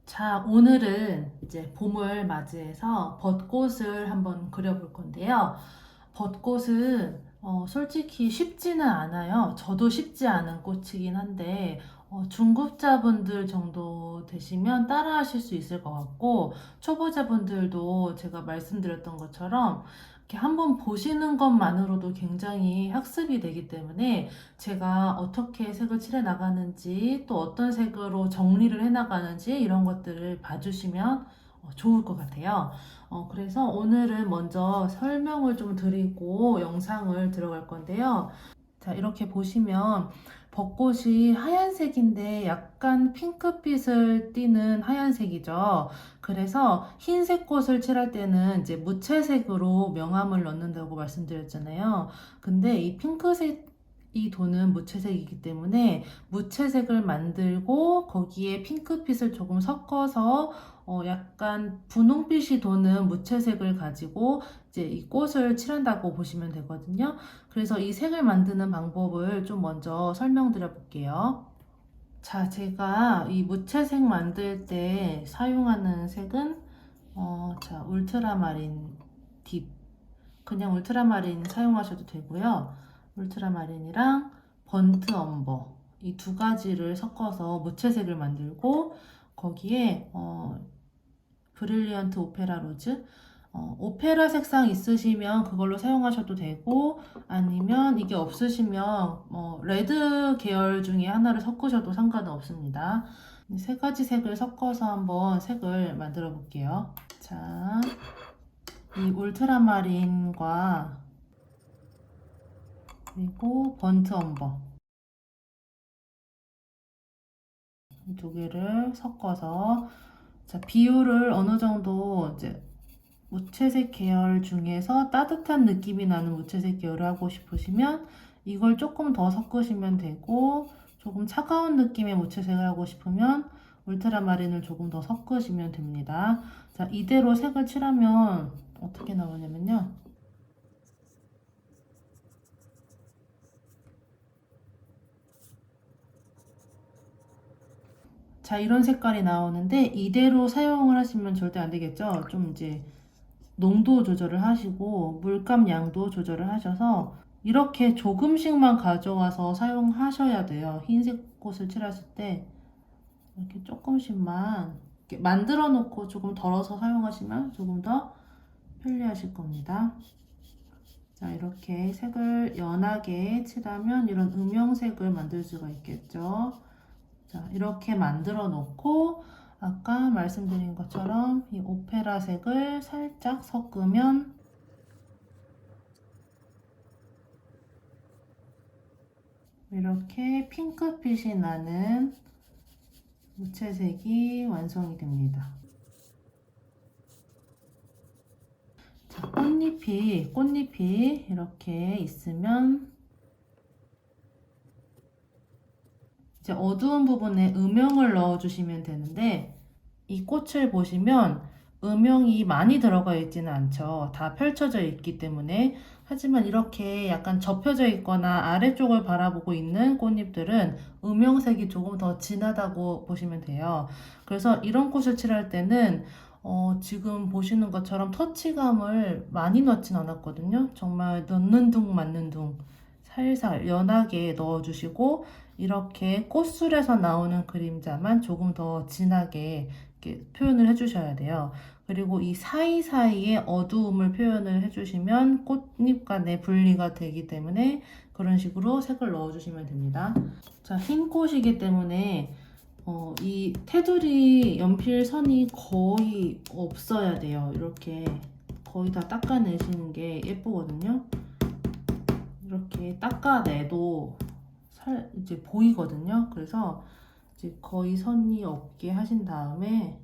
자, 오늘은 이제 봄을 맞이해서 벚꽃을 한번 그려볼 건데요. 벚꽃은 솔직히 쉽지는 않아요. 저도 쉽지 않은 꽃이긴 한데 중급자분들 정도 되시면 따라 하실 수 있을 것 같고, 초보자분들도 제가 말씀드렸던 것처럼 이렇게 한번 보시는 것만으로도 굉장히 학습이 되기 때문에 제가 어떻게 색을 칠해 나가는지, 또 어떤 색으로 정리를 해 나가는지 이런 것들을 봐주시면 좋을 것 같아요. 그래서 오늘은 먼저 설명을 좀 드리고 영상을 들어갈 건데요. 자, 이렇게 보시면 벚꽃이 하얀색인데 약간 핑크빛을 띠는 하얀색이죠. 그래서 흰색 꽃을 칠할 때는 이제 무채색으로 명암을 넣는다고 말씀드렸잖아요. 근데 이 핑크색이 도는 무채색이기 때문에 무채색을 만들고 거기에 핑크빛을 조금 섞어서 약간 분홍빛이 도는 무채색을 가지고 이제 이 꽃을 칠한다고 보시면 되거든요. 그래서 이 색을 만드는 방법을 좀 먼저 설명드려 볼게요. 자, 제가 이 무채색 만들 때 사용하는 색은 자, 울트라마린 딥. 그냥 울트라마린 사용하셔도 되고요. 울트라마린이랑 번트 엄버 이 두 가지를 섞어서 무채색을 만들고 거기에 브릴리언트 오페라 로즈 오페라 색상 있으시면 그걸로 사용하셔도 되고, 아니면 이게 없으시면 레드 계열 중에 하나를 섞으셔도 상관은 없습니다. 세 가지 색을 섞어서 한번 색을 만들어 볼게요. 자, 이 울트라마린과 그리고 번트 엄버 이 두 개를 섞어서, 자, 비율을 어느 정도 이제 무채색 계열 중에서 따뜻한 느낌이 나는 무채색 계열을 하고 싶으시면 이걸 조금 더 섞으시면 되고, 조금 차가운 느낌의 무채색을 하고 싶으면 울트라마린을 조금 더 섞으시면 됩니다. 자, 이대로 색을 칠하면 어떻게 나오냐면요. 자, 이런 색깔이 나오는데 이대로 사용을 하시면 절대 안 되겠죠. 좀 이제 농도 조절을 하시고 물감 양도 조절을 하셔서 이렇게 조금씩만 가져와서 사용하셔야 돼요. 흰색 꽃을 칠하실 때 이렇게 조금씩만 이렇게 만들어 놓고 조금 덜어서 사용하시면 조금 더 편리하실 겁니다. 자, 이렇게 색을 연하게 칠하면 이런 음영색을 만들 수가 있겠죠. 자, 이렇게 만들어 놓고 아까 말씀드린 것처럼 이 오페라 색을 살짝 섞으면 이렇게 핑크빛이 나는 무채색이 완성이 됩니다. 자, 꽃잎이 이렇게 있으면 이제 어두운 부분에 음영을 넣어주시면 되는데, 이 꽃을 보시면 음영이 많이 들어가 있지는 않죠. 다 펼쳐져 있기 때문에. 하지만 이렇게 약간 접혀져 있거나 아래쪽을 바라보고 있는 꽃잎들은 음영색이 조금 더 진하다고 보시면 돼요. 그래서 이런 꽃을 칠할 때는 지금 보시는 것처럼 터치감을 많이 넣진 않았거든요. 정말 넣는 둥 맞는 둥 살살 연하게 넣어주시고, 이렇게 꽃술에서 나오는 그림자만 조금 더 진하게 이렇게 표현을 해주셔야 돼요. 그리고 이 사이사이에 어두움을 표현을 해주시면 꽃잎 간의 분리가 되기 때문에 그런 식으로 색을 넣어주시면 됩니다. 자, 흰 꽃이기 때문에 이 테두리 연필 선이 거의 없어야 돼요. 이렇게 거의 다 닦아내시는 게 예쁘거든요. 이렇게 닦아내도 이제 보이거든요. 그래서 이제 거의 선이 없게 하신 다음에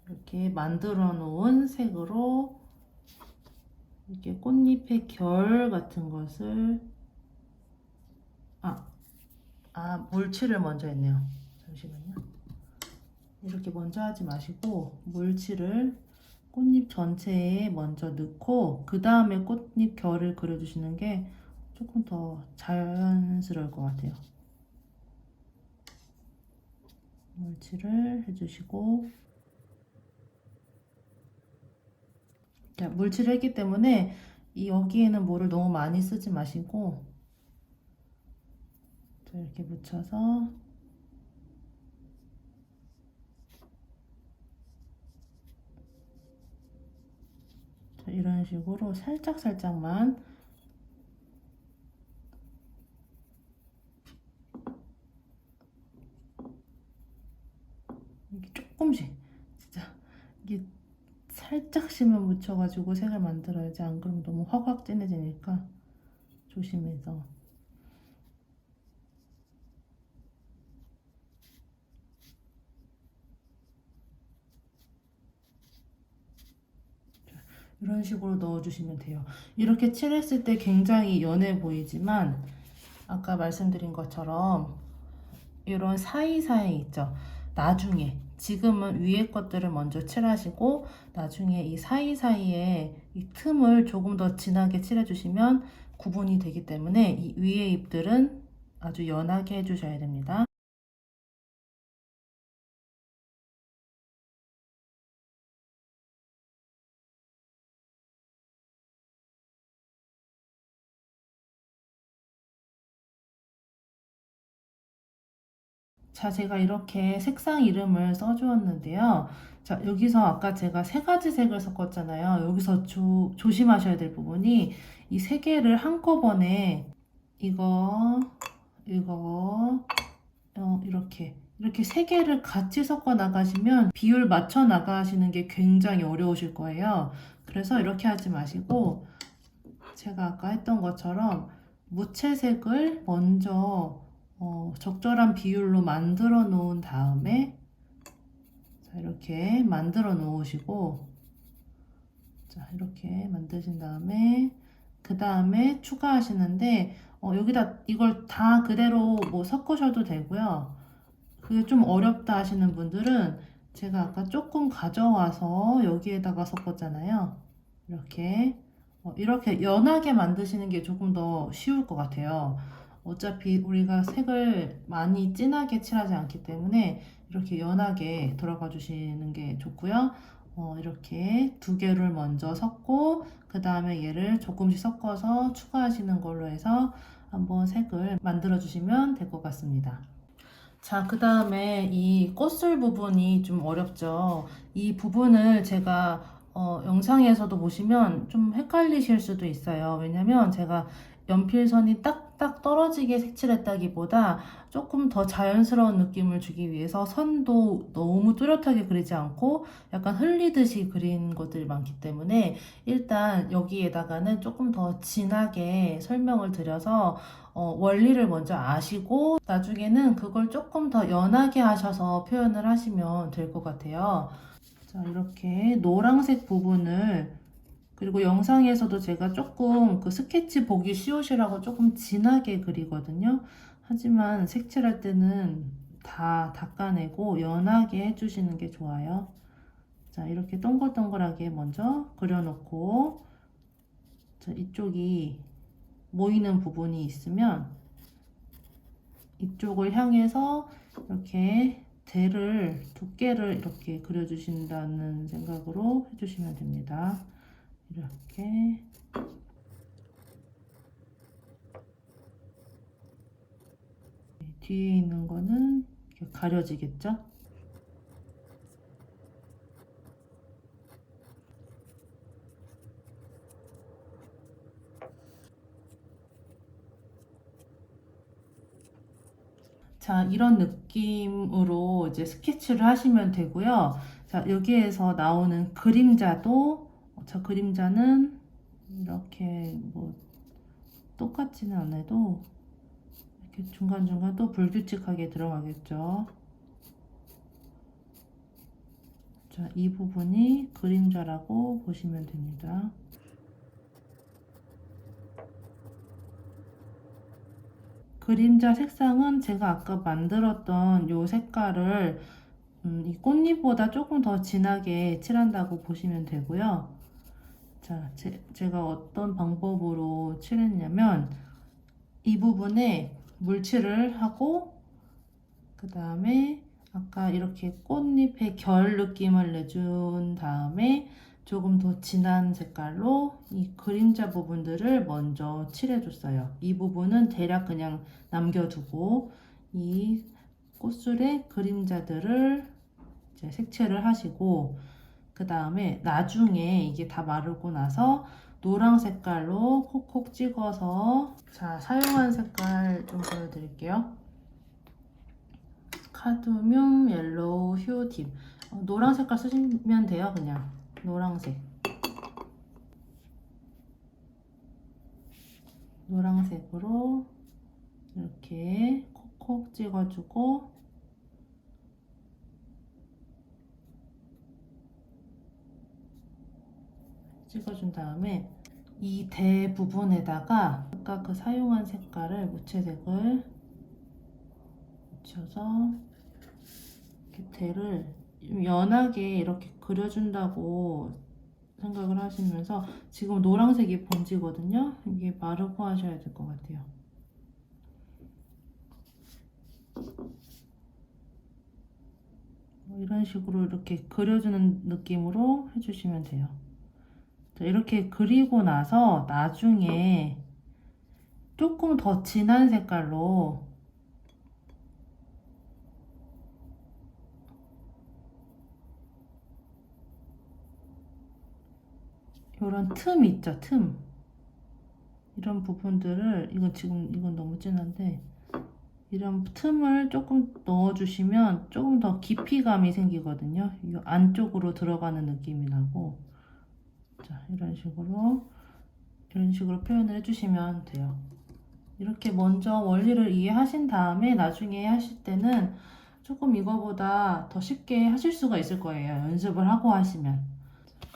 이렇게 만들어 놓은 색으로 이렇게 꽃잎의 결 같은 것을 물칠을 먼저 했네요. 잠시만요. 이렇게 먼저 하지 마시고 물칠을 꽃잎 전체에 먼저 넣고 그 다음에 꽃잎 결을 그려주시는 게 조금 더 자연스러울 것 같아요. 물칠을 해주시고, 자, 물칠을 했기 때문에 여기에는 물을 너무 많이 쓰지 마시고 자, 이렇게 묻혀서 자, 이런 식으로 살짝만 이렇게 조금씩 진짜 이게 살짝씩만 묻혀가지고 색을 만들어야지, 안 그러면 너무 확확 진해지니까 조심해서. 이런 식으로 넣어주시면 돼요. 이렇게 칠했을 때 굉장히 연해 보이지만 아까 말씀드린 것처럼 이런 사이사이 있죠. 나중에 지금은 위에 것들을 먼저 칠하시고 나중에 이 사이사이에 이 틈을 조금 더 진하게 칠해주시면 구분이 되기 때문에 이 위에 잎들은 아주 연하게 해주셔야 됩니다. 자, 제가 이렇게 색상 이름을 써주었는데요. 자, 여기서 아까 제가 세 가지 색을 섞었잖아요. 여기서 조심하셔야 될 부분이 이 세 개를 한꺼번에 이거, 이거, 이렇게 세 개를 같이 섞어 나가시면 비율 맞춰 나가시는 게 굉장히 어려우실 거예요. 그래서 이렇게 하지 마시고 제가 아까 했던 것처럼 무채색을 먼저 적절한 비율로 만들어 놓은 다음에 자, 이렇게 만들어 놓으시고 자, 이렇게 만드신 다음에 그 다음에 추가하시는데 여기다 이걸 다 그대로 뭐 섞으셔도 되고요. 그게 좀 어렵다 하시는 분들은 제가 아까 조금 가져와서 여기에다가 섞었잖아요. 이렇게 연하게 만드시는 게 조금 더 쉬울 것 같아요. 어차피 우리가 색을 많이 진하게 칠하지 않기 때문에 이렇게 연하게 들어가 주시는 게 좋고요. 이렇게 두 개를 먼저 섞고 그 다음에 얘를 조금씩 섞어서 추가하시는 걸로 해서 한번 색을 만들어 주시면 될 것 같습니다. 자, 그 다음에 이 꽃술 부분이 좀 어렵죠. 이 부분을 제가 영상에서도 보시면 좀 헷갈리실 수도 있어요. 왜냐면 제가 연필선이 딱딱 떨어지게 색칠했다기보다 조금 더 자연스러운 느낌을 주기 위해서 선도 너무 뚜렷하게 그리지 않고 약간 흘리듯이 그린 것들이 많기 때문에 일단 여기에다가는 조금 더 진하게 설명을 드려서 원리를 먼저 아시고 나중에는 그걸 조금 더 연하게 하셔서 표현을 하시면 될 것 같아요. 자, 이렇게 노란색 부분을 그리고 영상에서도 제가 조금 그 스케치 보기 쉬우시라고 조금 진하게 그리거든요. 하지만 색칠할 때는 다 닦아내고 연하게 해주시는 게 좋아요. 자, 이렇게 동글동글하게 먼저 그려놓고 자, 이쪽이 모이는 부분이 있으면 이쪽을 향해서 이렇게 대를 두께를 이렇게 그려주신다는 생각으로 해주시면 됩니다. 이렇게 뒤에 있는 거는 이렇게 가려지겠죠? 자, 이런 느낌으로 이제 스케치를 하시면 되고요. 자, 여기에서 나오는 그림자도, 저 그림자는 이렇게 뭐 똑같지는 않아도 이렇게 중간중간 또 불규칙하게 들어가겠죠. 자, 이 부분이 그림자라고 보시면 됩니다. 그림자 색상은 제가 아까 만들었던 요 색깔을 이 꽃잎보다 조금 더 진하게 칠한다고 보시면 되고요. 자, 제가 어떤 방법으로 칠했냐면 이 부분에 물칠을 하고 그 다음에 아까 이렇게 꽃잎의 결 느낌을 내준 다음에 조금 더 진한 색깔로 이 그림자 부분들을 먼저 칠해줬어요. 이 부분은 대략 그냥 남겨두고 이 꽃술의 그림자들을 이제 색칠을 하시고 그 다음에 나중에 이게 다 마르고 나서 노랑 색깔로 콕콕 찍어서 자, 사용한 색깔 좀 보여드릴게요. 카드뮴 옐로우 휴 딥. 노랑 색깔 쓰시면 돼요. 그냥 노랑색. 노랑색으로 이렇게 콕콕 찍어주고 찍어준 다음에 이 대부분에다가 아까 그 사용한 색깔을 무채색을 묻혀서 이렇게 대를 연하게 이렇게 그려준다고 생각을 하시면서 지금 노란색이 번지거든요. 이게 마르고 하셔야 될 것 같아요. 이런 식으로 이렇게 그려주는 느낌으로 해주시면 돼요. 자, 이렇게 그리고 나서 나중에 조금 더 진한 색깔로 이런 틈 있죠, 틈. 이런 부분들을 이건 너무 진한데 이런 틈을 조금 넣어주시면 조금 더 깊이감이 생기거든요. 이 안쪽으로 들어가는 느낌이 나고 자, 이런 식으로 표현을 해주시면 돼요. 이렇게 먼저 원리를 이해하신 다음에 나중에 하실 때는 조금 이거보다 더 쉽게 하실 수가 있을 거예요. 연습을 하고 하시면.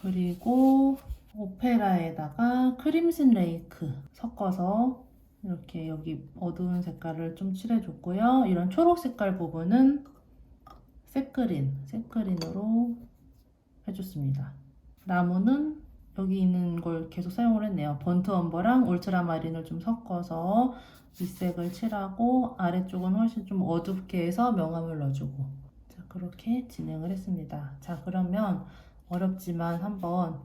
그리고 오페라에다가 크림슨 레이크 섞어서 이렇게 여기 어두운 색깔을 좀 칠해줬고요. 이런 초록 색깔 부분은 셋그린으로 해줬습니다. 나무는 여기 있는 걸 계속 사용을 했네요. 번트 엄버랑 울트라마린을 좀 섞어서 밑색을 칠하고 아래쪽은 훨씬 좀 어둡게 해서 명암을 넣어주고 자, 그렇게 진행을 했습니다. 자, 그러면 어렵지만 한번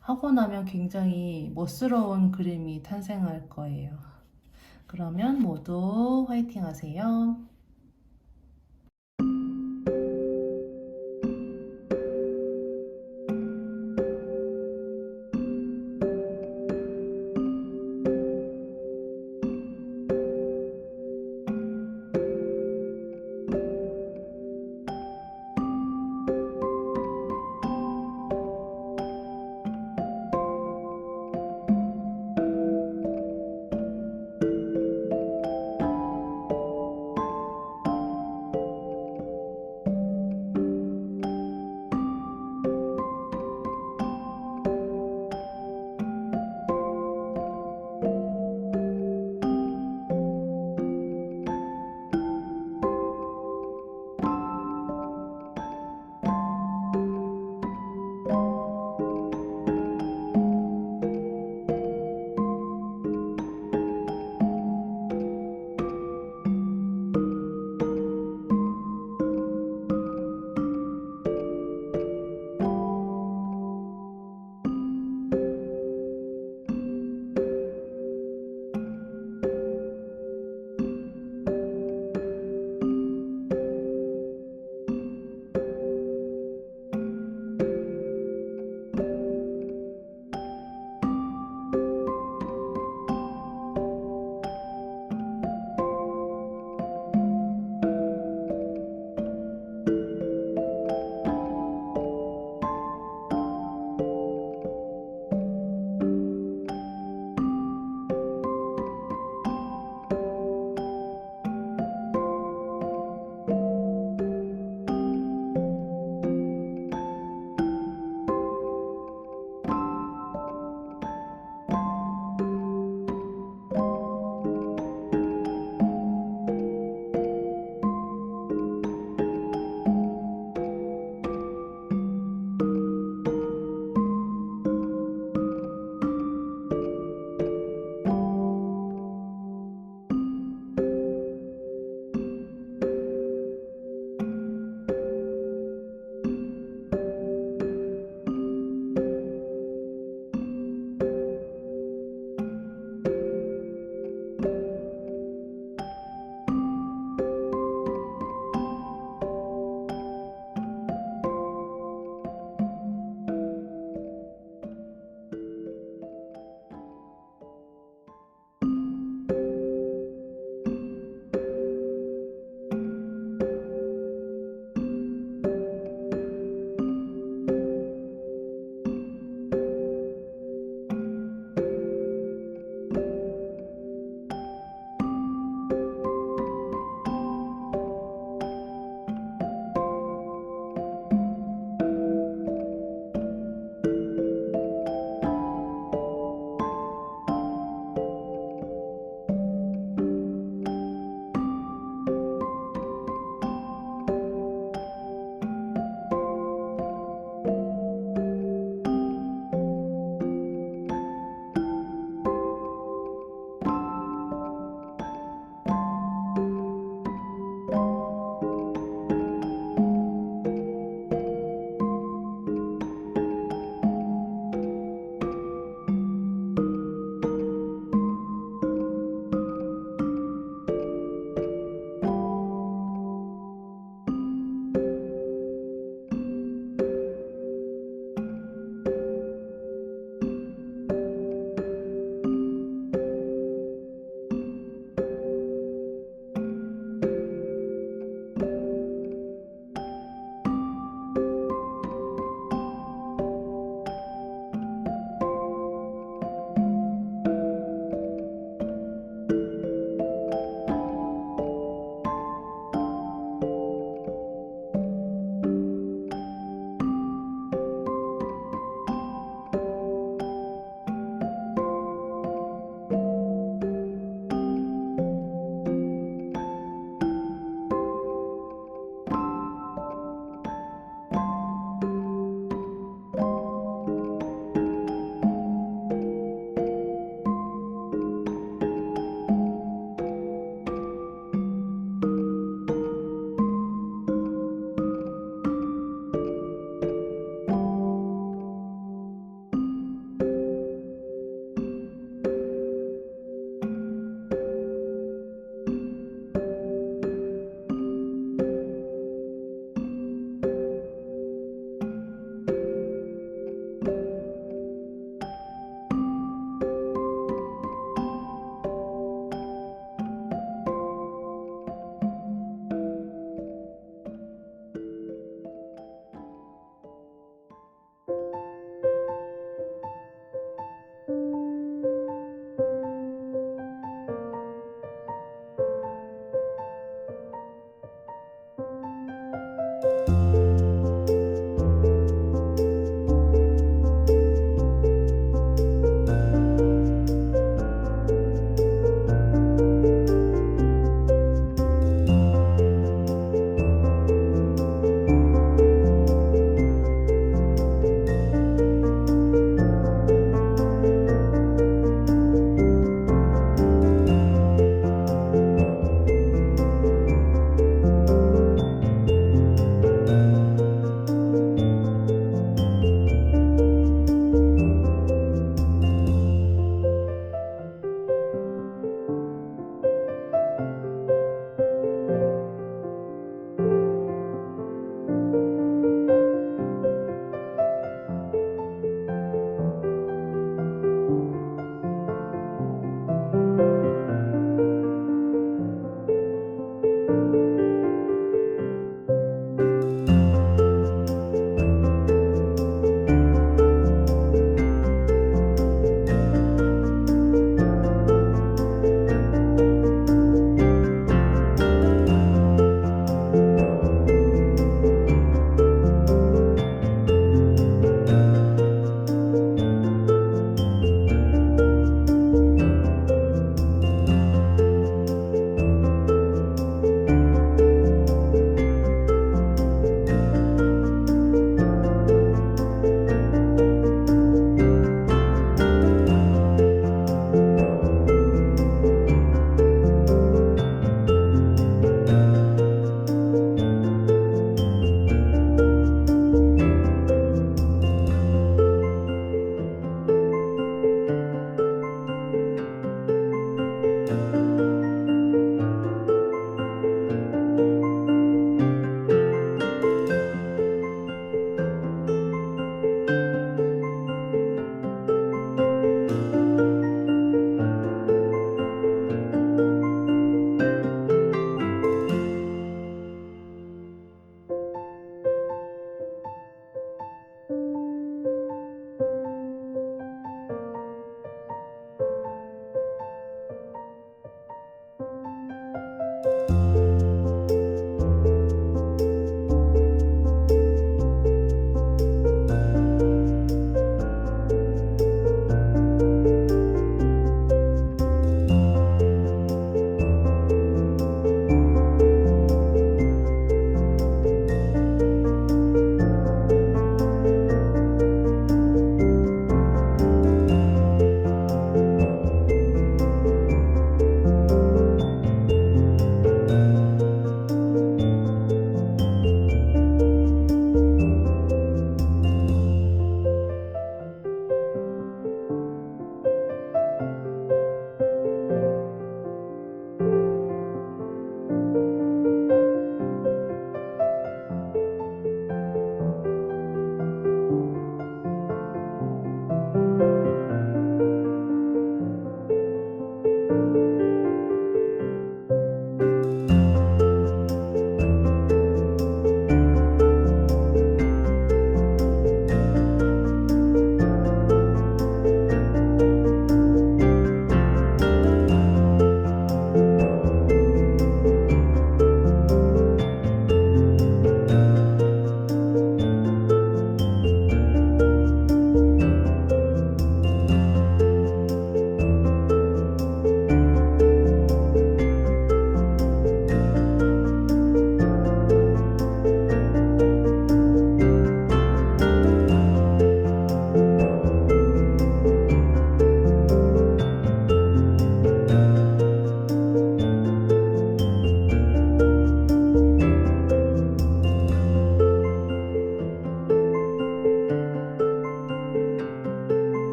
하고 나면 굉장히 멋스러운 그림이 탄생할 거예요. 그러면 모두 화이팅 하세요.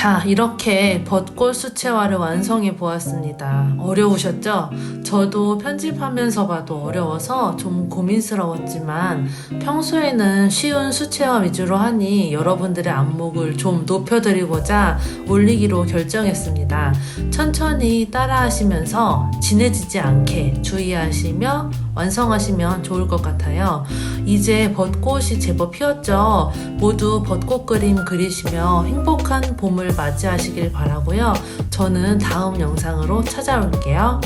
자, 이렇게 벚꽃 수채화를 완성해 보았습니다. 어려우셨죠? 저도 편집하면서 봐도 어려워서 좀 고민스러웠지만 평소에는 쉬운 수채화 위주로 하니 여러분들의 안목을 좀 높여드리고자 올리기로 결정했습니다. 천천히 따라하시면서 진해지지 않게 주의하시며 완성하시면 좋을 것 같아요. 이제 벚꽃이 제법 피었죠? 모두 벚꽃 그림 그리시며 행복한 봄을 맞이하시길 바라고요. 저는 다음 영상으로 찾아올게요.